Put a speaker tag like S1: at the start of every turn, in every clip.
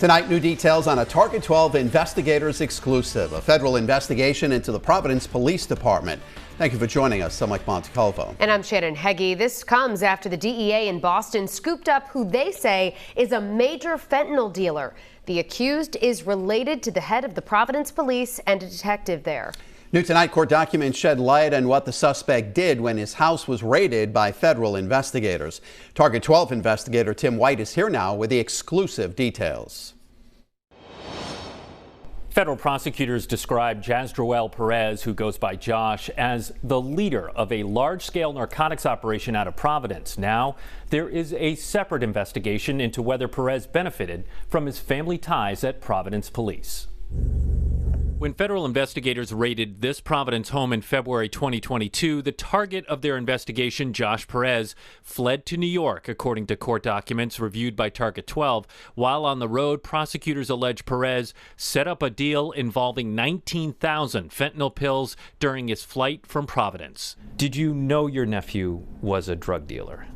S1: Tonight, new details on a Target 12 investigators exclusive, a federal investigation into the Providence Police Department. Thank you for joining us. I'm Mike Montecalvo.
S2: And I'm Shannon Heggie. This comes after the DEA in Boston scooped up who they say is a major fentanyl dealer. The accused is related to the head of the Providence Police and a detective there.
S1: New tonight, court documents shed light on what the suspect did when his house was raided by federal investigators. Target 12 investigator Tim White is here now with the exclusive details.
S3: Federal prosecutors describe Jasdrual Perez, who goes by Josh, as the leader of a large-scale narcotics operation out of Providence. Now, there is a separate investigation into whether Perez benefited from his family ties at Providence Police. When federal investigators raided this Providence home in February 2022, the target of their investigation, Josh Perez, fled to New York, according to court documents reviewed by Target 12. While on the road, prosecutors allege Perez set up a deal involving 19,000 fentanyl pills during his flight from Providence. Did you know your nephew was a drug dealer?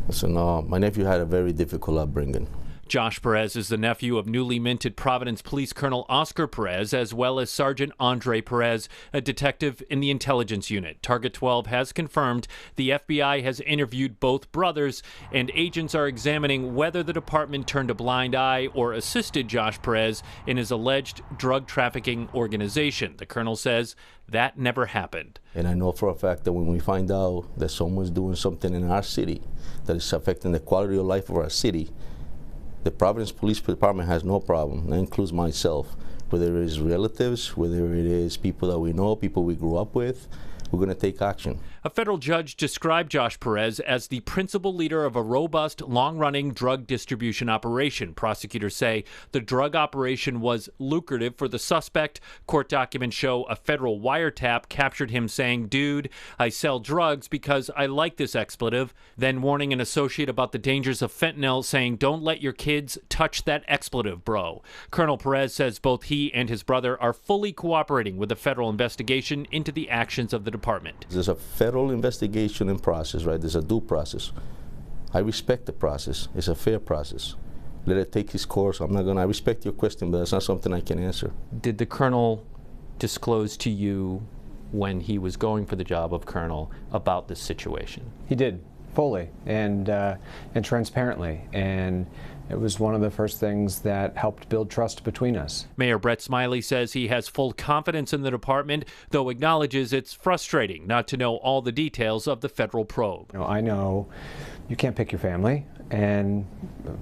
S4: Listen, my nephew had a very difficult upbringing.
S3: Josh Perez is the nephew of newly minted Providence Police Colonel Oscar Perez, as well as Sergeant Andres Perez, a detective in the intelligence unit. Target 12 has confirmed the FBI has interviewed both brothers, and agents are examining whether the department turned a blind eye or assisted Josh Perez in his alleged drug trafficking organization. The colonel says that never happened.
S4: And I know for a fact that when we find out that someone's doing something in our city that is affecting the quality of life of our city, the Providence Police Department has no problem. That includes myself. Whether it is relatives, whether it is people that we know, people we grew up with, we're going to take action.
S3: A federal judge described Josh Perez as the principal leader of a robust, long-running drug distribution operation. Prosecutors say the drug operation was lucrative for the suspect. Court documents show a federal wiretap captured him saying, "Dude, I sell drugs because I like this expletive," then warning an associate about the dangers of fentanyl, saying, "Don't let your kids touch that expletive, bro." Colonel Perez says both he and his brother are fully cooperating with the federal investigation into the actions of the department.
S4: There's a federal investigation in process, right? There's a due process. I respect the process. It's a fair process. Let it take its course. I respect your question, but that's not something I can answer.
S3: Did the colonel disclose to you when he was going for the job of colonel about this situation?
S5: He did, fully and transparently, and it was one of the first things that helped build trust between us.
S3: Mayor Brett Smiley says he has full confidence in the department, though acknowledges it's frustrating not to know all the details of the federal probe.
S5: You know, I know you can't pick your family, and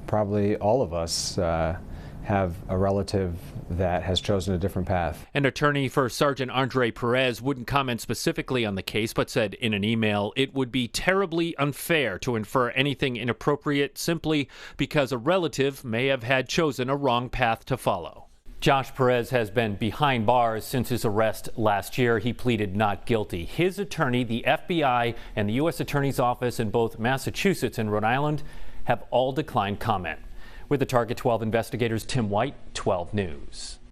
S5: probably all of us have a relative that has chosen a different path.
S3: An attorney for Sergeant Andres Perez wouldn't comment specifically on the case, but said in an email it would be terribly unfair to infer anything inappropriate simply because a relative may have had chosen a wrong path to follow. Josh Perez has been behind bars since his arrest last year. He pleaded not guilty. His attorney, the FBI, and the U.S. Attorney's Office in both Massachusetts and Rhode Island have all declined comment. With the Target 12 investigators, Tim White, 12 News.